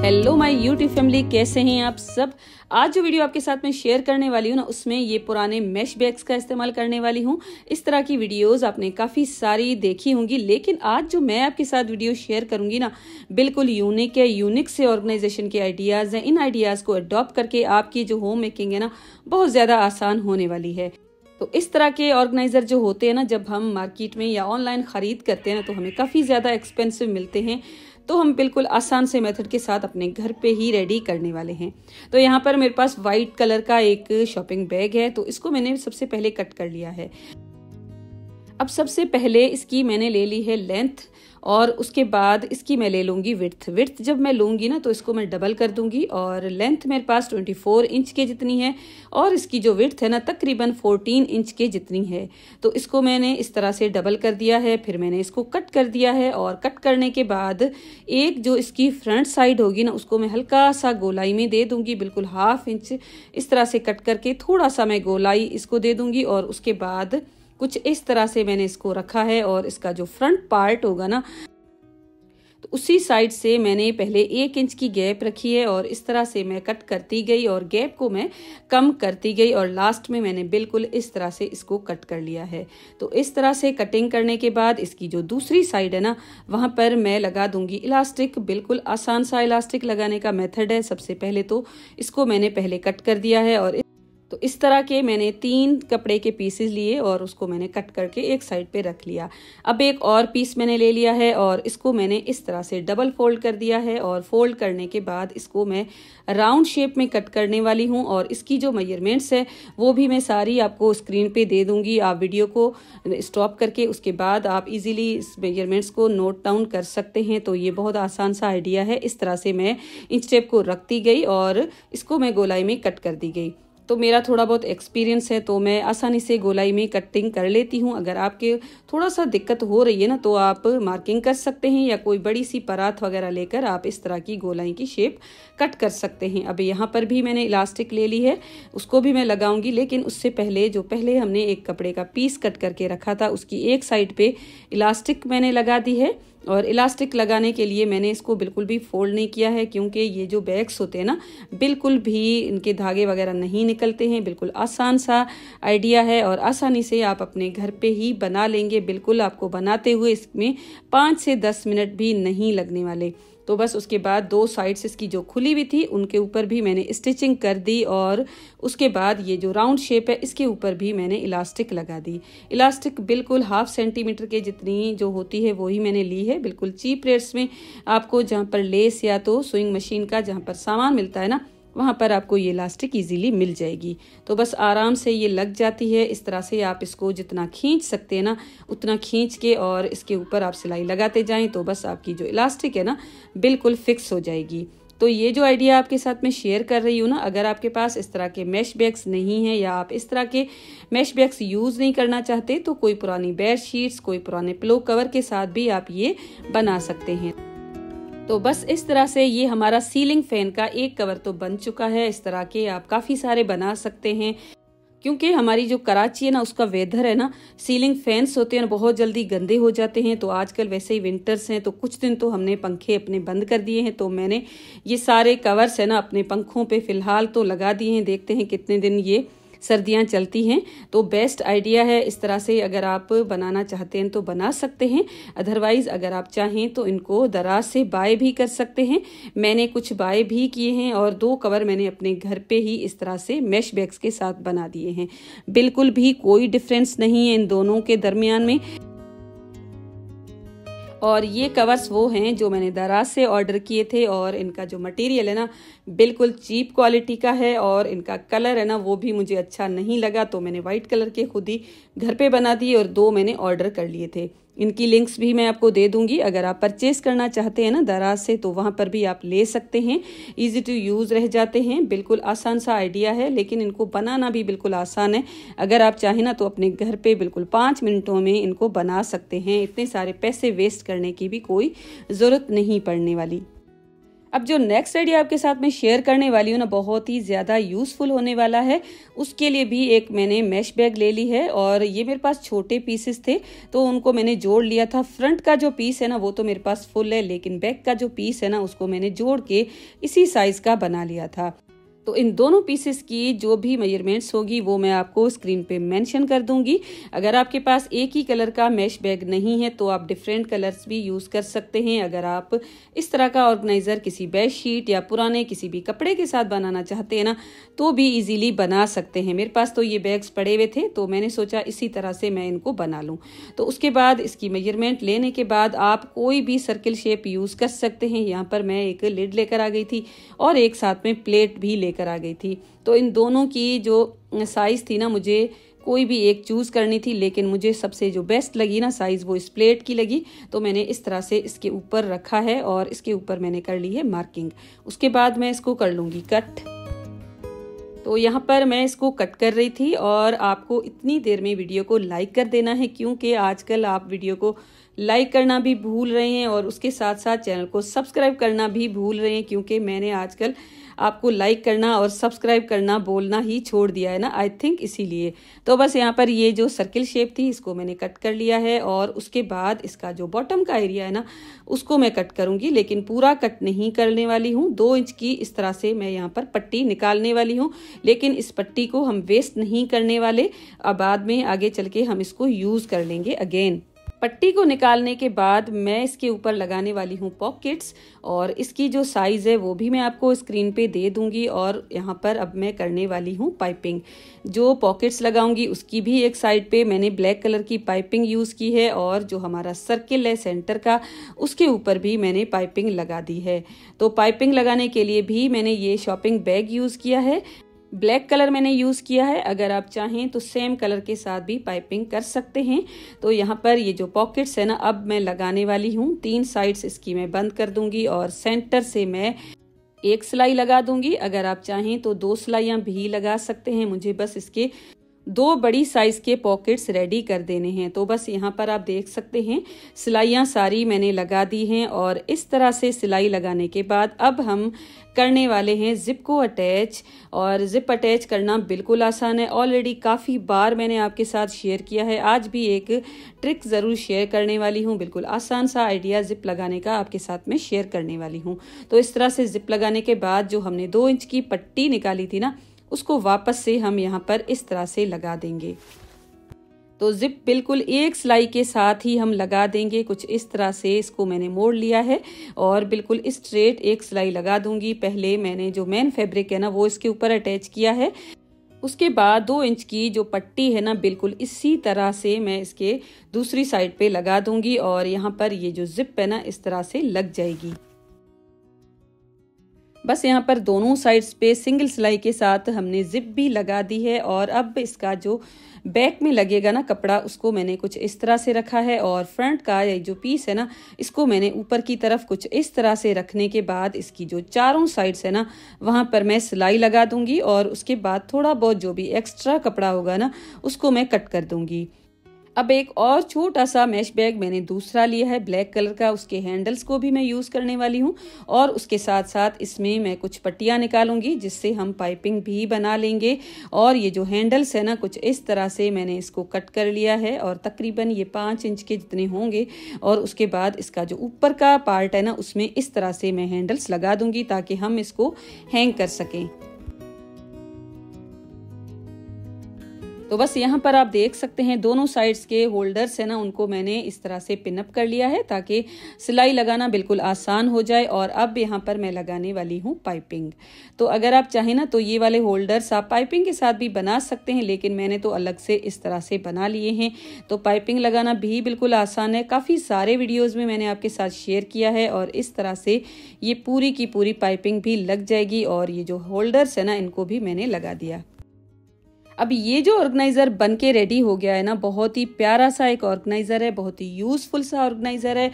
Hello my YouTube family, कैसे हैं आप सब। आज जो वीडियो आपके साथ में शेयर करने वाली हूँ ना, उसमें ये पुराने मैश बैग्स का इस्तेमाल करने वाली हूँ। इस तरह की वीडियोस आपने काफ़ी सारी देखी होंगी, लेकिन आज जो मैं आपके साथ वीडियो शेयर करूंगी ना, बिल्कुल यूनिक है। यूनिक से ऑर्गेनाइजेशन के आइडियाज़ हैं। इन आइडियाज़ को अडॉप्ट करके आपकी जो होम मेकिंग है ना, बहुत ज़्यादा आसान होने वाली है। तो इस तरह के ऑर्गेनाइजर जो होते हैं ना, जब हम मार्केट में या ऑनलाइन ख़रीद करते हैं ना, तो हमें काफ़ी ज़्यादा एक्सपेंसिव मिलते हैं। तो हम बिल्कुल आसान से मेथड के साथ अपने घर पे ही रेडी करने वाले हैं। तो यहाँ पर मेरे पास वाइट कलर का एक शॉपिंग बैग है, तो इसको मैंने सबसे पहले कट कर लिया है। अब सबसे पहले इसकी मैंने ले ली है लेंथ, और उसके बाद इसकी मैं ले लूँगी विड्थ जब मैं लूँगी ना, तो इसको मैं डबल कर दूँगी। और लेंथ मेरे पास 24 इंच के जितनी है, और इसकी जो विड्थ है ना, तकरीबन 14 इंच के जितनी है। तो इसको मैंने इस तरह से डबल कर दिया है। फिर मैंने इसको कट कर दिया है, और कट करने के बाद एक जो इसकी फ्रंट साइड होगी ना, उसको मैं हल्का सा गोलाई में दे दूँगी, बिल्कुल 1/2 इंच इस तरह से कट करके थोड़ा सा मैं गोलाई इसको दे दूँगी। और उसके बाद कुछ इस तरह से मैंने इसको रखा है, और इसका जो फ्रंट पार्ट होगा ना, तो उसी साइड से मैंने पहले 1 इंच की गैप रखी है, और इस तरह से मैं कट करती गई और गैप को मैं कम करती गई, और लास्ट में मैंने बिल्कुल इस तरह से इसको कट कर लिया है। तो इस तरह से कटिंग करने के बाद इसकी जो दूसरी साइड है ना, वहाँ पर मैं लगा दूंगी इलास्टिक। बिल्कुल आसान सा इलास्टिक लगाने का मेथड है। सबसे पहले तो इसको मैंने पहले कट कर दिया है, और तो इस तरह के मैंने 3 कपड़े के पीसेस लिए, और उसको मैंने कट करके एक साइड पे रख लिया। अब एक और पीस मैंने ले लिया है, और इसको मैंने इस तरह से डबल फोल्ड कर दिया है। और फोल्ड करने के बाद इसको मैं राउंड शेप में कट करने वाली हूँ। और इसकी जो मेजरमेंट्स है वो भी मैं सारी आपको स्क्रीन पे दे दूंगी। आप वीडियो को स्टॉप करके उसके बाद आप इजीली इस मेजरमेंट्स को नोट डाउन कर सकते हैं। तो ये बहुत आसान सा आइडिया है। इस तरह से मैं इंच टेप को रखती गई, और इसको मैं गोलाई में कट कर दी गई। तो मेरा थोड़ा बहुत एक्सपीरियंस है, तो मैं आसानी से गोलाई में कटिंग कर लेती हूँ। अगर आपके थोड़ा सा दिक्कत हो रही है ना, तो आप मार्किंग कर सकते हैं, या कोई बड़ी सी परात वगैरह लेकर आप इस तरह की गोलाई की शेप कट कर सकते हैं। अब यहाँ पर भी मैंने इलास्टिक ले ली है, उसको भी मैं लगाऊंगी। लेकिन उससे पहले जो पहले हमने एक कपड़े का पीस कट करके रखा था, उसकी एक साइड पे इलास्टिक मैंने लगा दी है। और इलास्टिक लगाने के लिए मैंने इसको बिल्कुल भी फोल्ड नहीं किया है, क्योंकि ये जो बैग्स होते हैं ना, बिल्कुल भी इनके धागे वगैरह नहीं निकलते हैं। बिल्कुल आसान सा आइडिया है, और आसानी से आप अपने घर पे ही बना लेंगे। बिल्कुल आपको बनाते हुए इसमें 5 से 10 मिनट भी नहीं लगने वाले। तो बस उसके बाद 2 साइड्स इसकी जो खुली हुई थी, उनके ऊपर भी मैंने स्टिचिंग कर दी। और उसके बाद ये जो राउंड शेप है, इसके ऊपर भी मैंने इलास्टिक लगा दी। इलास्टिक बिल्कुल 1/2 सेंटीमीटर के जितनी जो होती है वही मैंने ली है। बिल्कुल चीप रेट्स में आपको जहाँ पर लेस या तो सुइंग मशीन का जहाँ पर सामान मिलता है ना, वहाँ पर आपको ये इलास्टिक इजीली मिल जाएगी। तो बस आराम से ये लग जाती है। इस तरह से आप इसको जितना खींच सकते हैं ना, उतना खींच के और इसके ऊपर आप सिलाई लगाते जाएं, तो बस आपकी जो इलास्टिक है ना, बिल्कुल फिक्स हो जाएगी। तो ये जो आइडिया आपके साथ में शेयर कर रही हूँ ना, अगर आपके पास इस तरह के मैश बैग्स नहीं है, या आप इस तरह के मैश बैग्स यूज़ नहीं करना चाहते, तो कोई पुरानी बेड शीट्स, कोई पुराने पिलो कवर के साथ भी आप ये बना सकते हैं। तो बस इस तरह से ये हमारा सीलिंग फैन का एक कवर तो बन चुका है। इस तरह के आप काफ़ी सारे बना सकते हैं, क्योंकि हमारी जो कराची है ना, उसका वेदर है ना, सीलिंग फैंस होते हैं ना, बहुत जल्दी गंदे हो जाते हैं। तो आजकल वैसे ही विंटर्स हैं, तो कुछ दिन तो हमने पंखे अपने बंद कर दिए हैं। तो मैंने ये सारे कवर्स है ना, अपने पंखों पे फ़िलहाल तो लगा दिए हैं। देखते हैं कितने दिन ये सर्दियाँ चलती हैं। तो बेस्ट आइडिया है। इस तरह से अगर आप बनाना चाहते हैं तो बना सकते हैं। अदरवाइज़ अगर आप चाहें तो इनको दराज से बाय भी कर सकते हैं। मैंने कुछ बाय भी किए हैं, और 2 कवर मैंने अपने घर पे ही इस तरह से मैश बैग्स के साथ बना दिए हैं। बिल्कुल भी कोई डिफरेंस नहीं है इन दोनों के दरमियान में। और ये कवर्स वो हैं जो मैंने दराज से ऑर्डर किए थे, और इनका जो मटेरियल है ना, बिल्कुल चीप क्वालिटी का है। और इनका कलर है ना, वो भी मुझे अच्छा नहीं लगा, तो मैंने वाइट कलर के खुद ही घर पे बना दिए, और 2 मैंने ऑर्डर कर लिए थे। इनकी लिंक्स भी मैं आपको दे दूंगी। अगर आप परचेस करना चाहते हैं ना दराज से, तो वहाँ पर भी आप ले सकते हैं। इजी टू यूज़ रह जाते हैं। बिल्कुल आसान सा आइडिया है, लेकिन इनको बनाना भी बिल्कुल आसान है। अगर आप चाहें ना, तो अपने घर पे बिल्कुल 5 मिनटों में इनको बना सकते हैं। इतने सारे पैसे वेस्ट करने की भी कोई ज़रूरत नहीं पड़ने वाली। अब जो नेक्स्ट आइडिया आपके साथ में शेयर करने वाली हूँ ना, बहुत ही ज़्यादा यूज़फुल होने वाला है। उसके लिए भी एक मैंने मैश बैग ले ली है और ये मेरे पास छोटे पीसेस थे तो उनको मैंने जोड़ लिया था। फ्रंट का जो पीस है ना वो तो मेरे पास फुल है, लेकिन बैक का जो पीस है ना उसको मैंने जोड़ के इसी साइज़ का बना लिया था। तो इन दोनों पीसेस की जो भी मेजरमेंट्स होगी वो मैं आपको स्क्रीन पे मेंशन कर दूंगी। अगर आपके पास एक ही कलर का मैश बैग नहीं है तो आप डिफरेंट कलर्स भी यूज़ कर सकते हैं। अगर आप इस तरह का ऑर्गेनाइज़र किसी बेड शीट या पुराने किसी भी कपड़े के साथ बनाना चाहते हैं ना तो भी इजीली बना सकते हैं। मेरे पास तो ये बैग्स पड़े हुए थे तो मैंने सोचा इसी तरह से मैं इनको बना लूँ। तो उसके बाद इसकी मेजरमेंट लेने के बाद आप कोई भी सर्किल शेप यूज़ कर सकते हैं। यहाँ पर मैं एक लिड लेकर आ गई थी और एक साथ में प्लेट भी लेकर आ गई थी। तो इन दोनों की जो साइज़ थी ना मुझे कोई भी एक चूज़ करनी थी, लेकिन मुझे सबसे जो बेस्ट लगी ना साइज़ वो इस प्लेट की लगी। तो मैंने इस तरह से इसके ऊपर रखा है और इसके ऊपर मैंने कर ली है मार्किंग। उसके बाद मैं इसको कर लूँगी कट। तो यहाँ पर मैं इसको कट कर रही थी और आपको इतनी देर में वीडियो को लाइक कर देना है, क्योंकि आजकल आप वीडियो को लाइक करना भी भूल रहे हैं और उसके साथ साथ चैनल को सब्सक्राइब करना भी भूल रहे हैं, क्योंकि मैंने आजकल आपको लाइक करना और सब्सक्राइब करना बोलना ही छोड़ दिया है ना, आई थिंक इसीलिए। तो बस यहाँ पर ये जो सर्किल शेप थी इसको मैंने कट कर लिया है और उसके बाद इसका जो बॉटम का एरिया है ना उसको मैं कट करूंगी, लेकिन पूरा कट नहीं करने वाली हूँ। 2 इंच की इस तरह से मैं यहाँ पर पट्टी निकालने वाली हूँ, लेकिन इस पट्टी को हम वेस्ट नहीं करने वाले। अब बाद में आगे चल के हम इसको यूज कर लेंगे अगेन। पट्टी को निकालने के बाद मैं इसके ऊपर लगाने वाली हूँ पॉकेट्स और इसकी जो साइज़ है वो भी मैं आपको स्क्रीन पे दे दूंगी। और यहाँ पर अब मैं करने वाली हूँ पाइपिंग। जो पॉकेट्स लगाऊंगी उसकी भी एक साइड पे मैंने ब्लैक कलर की पाइपिंग यूज़ की है और जो हमारा सर्किल है सेंटर का उसके ऊपर भी मैंने पाइपिंग लगा दी है। तो पाइपिंग लगाने के लिए भी मैंने ये शॉपिंग बैग यूज़ किया है। ब्लैक कलर मैंने यूज़ किया है, अगर आप चाहें तो सेम कलर के साथ भी पाइपिंग कर सकते हैं। तो यहाँ पर ये जो पॉकेट्स है ना अब मैं लगाने वाली हूँ। 3 साइड्स इसकी मैं बंद कर दूंगी और सेंटर से मैं एक सिलाई लगा दूंगी। अगर आप चाहें तो 2 सिलाइयाँ भी लगा सकते हैं। मुझे बस इसके 2 बड़ी साइज के पॉकेट्स रेडी कर देने हैं। तो बस यहाँ पर आप देख सकते हैं सिलाइयाँ सारी मैंने लगा दी हैं और इस तरह से सिलाई लगाने के बाद अब हम करने वाले हैं जिप को अटैच। और जिप अटैच करना बिल्कुल आसान है, ऑलरेडी काफ़ी बार मैंने आपके साथ शेयर किया है। आज भी एक ट्रिक ज़रूर शेयर करने वाली हूँ, बिल्कुल आसान सा आइडिया जिप लगाने का आपके साथ में शेयर करने वाली हूँ। तो इस तरह से जिप लगाने के बाद जो हमने 2 इंच की पट्टी निकाली थी ना उसको वापस से हम यहाँ पर इस तरह से लगा देंगे। तो जिप बिल्कुल एक सिलाई के साथ ही हम लगा देंगे। कुछ इस तरह से इसको मैंने मोड़ लिया है और बिल्कुल स्ट्रेट एक सिलाई लगा दूंगी। पहले मैंने जो मेन फैब्रिक है ना वो इसके ऊपर अटैच किया है। उसके बाद 2 इंच की जो पट्टी है ना बिल्कुल इसी तरह से मैं इसके दूसरी साइड पे लगा दूंगी और यहाँ पर ये जो जिप है ना इस तरह से लग जाएगी। बस यहाँ पर दोनों साइड्स पे सिंगल सिलाई के साथ हमने जिप भी लगा दी है। और अब इसका जो बैक में लगेगा ना कपड़ा उसको मैंने कुछ इस तरह से रखा है और फ्रंट का ये जो पीस है ना इसको मैंने ऊपर की तरफ कुछ इस तरह से रखने के बाद इसकी जो चारों साइड्स है ना वहां पर मैं सिलाई लगा दूंगी और उसके बाद थोड़ा बहुत जो भी एक्स्ट्रा कपड़ा होगा ना उसको मैं कट कर दूंगी। अब एक और छोटा सा मैश बैग मैंने दूसरा लिया है ब्लैक कलर का, उसके हैंडल्स को भी मैं यूज़ करने वाली हूँ और उसके साथ साथ इसमें मैं कुछ पट्टियाँ निकालूंगी जिससे हम पाइपिंग भी बना लेंगे। और ये जो हैंडल्स है ना कुछ इस तरह से मैंने इसको कट कर लिया है और तकरीबन ये 5 इंच के जितने होंगे। और उसके बाद इसका जो ऊपर का पार्ट है ना उसमें इस तरह से मैं हैंडल्स लगा दूंगी ताकि हम इसको हैंग कर सकें। तो बस यहाँ पर आप देख सकते हैं दोनों साइड्स के होल्डर्स है ना उनको मैंने इस तरह से पिनअप कर लिया है ताकि सिलाई लगाना बिल्कुल आसान हो जाए। और अब यहाँ पर मैं लगाने वाली हूँ पाइपिंग। तो अगर आप चाहें ना तो ये वाले होल्डर्स आप पाइपिंग के साथ भी बना सकते हैं, लेकिन मैंने तो अलग से इस तरह से बना लिए हैं। तो पाइपिंग लगाना भी बिल्कुल आसान है, काफ़ी सारे वीडियोज़ में मैंने आपके साथ शेयर किया है। और इस तरह से ये पूरी की पूरी पाइपिंग भी लग जाएगी और ये जो होल्डर्स है ना इनको भी मैंने लगा दिया। अब ये जो ऑर्गेनाइज़र बन के रेडी हो गया है ना बहुत ही प्यारा सा एक ऑर्गेनाइज़र है, बहुत ही यूज़फुल सा ऑर्गेनाइज़र है।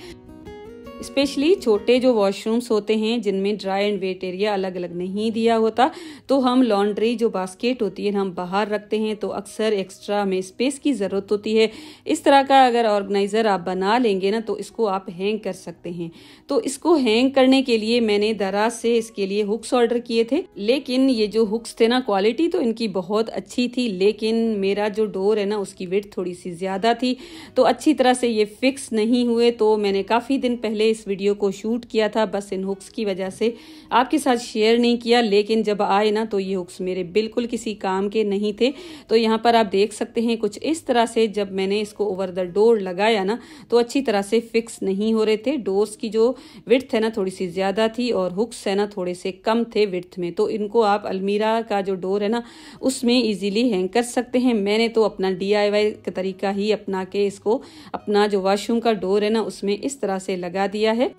स्पेशली छोटे जो वॉशरूम्स होते हैं जिनमें ड्राई एंड वेट एरिया अलग अलग नहीं दिया होता, तो हम लॉन्ड्री जो बास्केट होती है हम बाहर रखते हैं, तो अक्सर एक्स्ट्रा हमें स्पेस की ज़रूरत होती है। इस तरह का अगर ऑर्गेनाइज़र आप बना लेंगे ना तो इसको आप हैंग कर सकते हैं। तो इसको हैंग करने के लिए मैंने दराज से इसके लिए हुक्स ऑर्डर किए थे, लेकिन ये जो हुक्स थे ना क्वालिटी तो इनकी बहुत अच्छी थी, लेकिन मेरा जो डोर है ना उसकी विड्थ थोड़ी सी ज़्यादा थी, तो अच्छी तरह से ये फिक्स नहीं हुए। तो मैंने काफ़ी दिन पहले इस वीडियो को शूट किया था, बस इन हुक्स की वजह से आपके साथ शेयर नहीं किया, लेकिन जब आए ना तो ये हुक्स मेरे बिल्कुल किसी काम के नहीं थे। तो यहाँ पर आप देख सकते हैं कुछ इस तरह से जब मैंने इसको ओवर द डोर लगाया ना तो अच्छी तरह से फिक्स नहीं हो रहे थे। डोर्स की जो विड्थ है ना थोड़ी सी ज़्यादा थी और हुक्स है ना थोड़े से कम थे विड्थ में, तो इनको आप अलमीरा का जो डोर है ना उसमें इजीली हैंग कर सकते हैं। मैंने तो अपना DIY का तरीका ही अपना के इसको अपना जो वॉशरूम का डोर है ना उसमें इस तरह से लगा दिया है।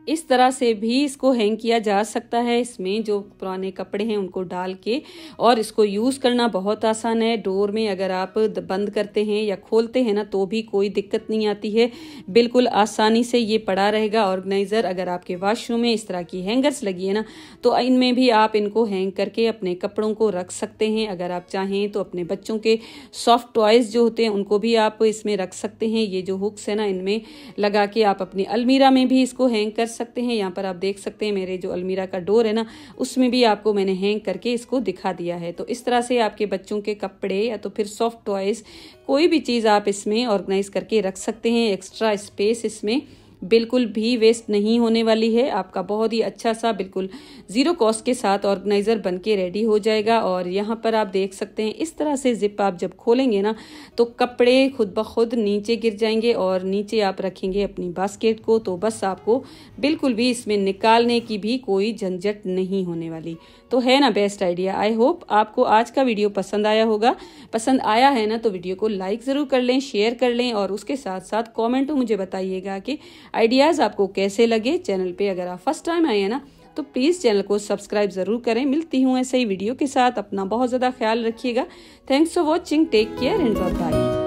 इस तरह से भी इसको हैंग किया जा सकता है, इसमें जो पुराने कपड़े हैं उनको डाल के, और इसको यूज़ करना बहुत आसान है। डोर में अगर आप बंद करते हैं या खोलते हैं ना तो भी कोई दिक्कत नहीं आती है, बिल्कुल आसानी से ये पड़ा रहेगा ऑर्गेनाइज़र। अगर आपके वॉशरूम में इस तरह की हैंगर्स लगी है ना तो इनमें भी आप इनको हैंग करके अपने कपड़ों को रख सकते हैं। अगर आप चाहें तो अपने बच्चों के सॉफ्ट टॉयज़ जो होते हैं उनको भी आप इसमें रख सकते हैं। ये जो हुक्स है ना इनमें लगा के आप अपनी अलमीरा में भी इसको हैंग कर सकते हैं। यहाँ पर आप देख सकते हैं मेरे जो अलमीरा का डोर है ना उसमें भी आपको मैंने हैंग करके इसको दिखा दिया है। तो इस तरह से आपके बच्चों के कपड़े या तो फिर सॉफ्ट टॉयज कोई भी चीज़ आप इसमें ऑर्गेनाइज करके रख सकते हैं। एक्स्ट्रा स्पेस इसमें बिल्कुल भी वेस्ट नहीं होने वाली है। आपका बहुत ही अच्छा सा बिल्कुल ज़ीरो कॉस्ट के साथ ऑर्गेनाइज़र बनके रेडी हो जाएगा। और यहाँ पर आप देख सकते हैं इस तरह से जिप आप जब खोलेंगे ना तो कपड़े खुद ब खुद नीचे गिर जाएंगे और नीचे आप रखेंगे अपनी बास्केट को, तो बस आपको बिल्कुल भी इसमें निकालने की भी कोई झंझट नहीं होने वाली। तो है ना बेस्ट आइडिया। आई होप आपको आज का वीडियो पसंद आया होगा। पसंद आया है ना तो वीडियो को लाइक ज़रूर कर लें, शेयर कर लें, और उसके साथ साथ कमेंट में मुझे बताइएगा कि आइडियाज़ आपको कैसे लगे। चैनल पे अगर आप फर्स्ट टाइम आए हैं ना तो प्लीज़ चैनल को सब्सक्राइब ज़रूर करें। मिलती हूँ ऐसे ही वीडियो के साथ। अपना बहुत ज़्यादा ख्याल रखिएगा। Thanks for watching, take care and bye bye.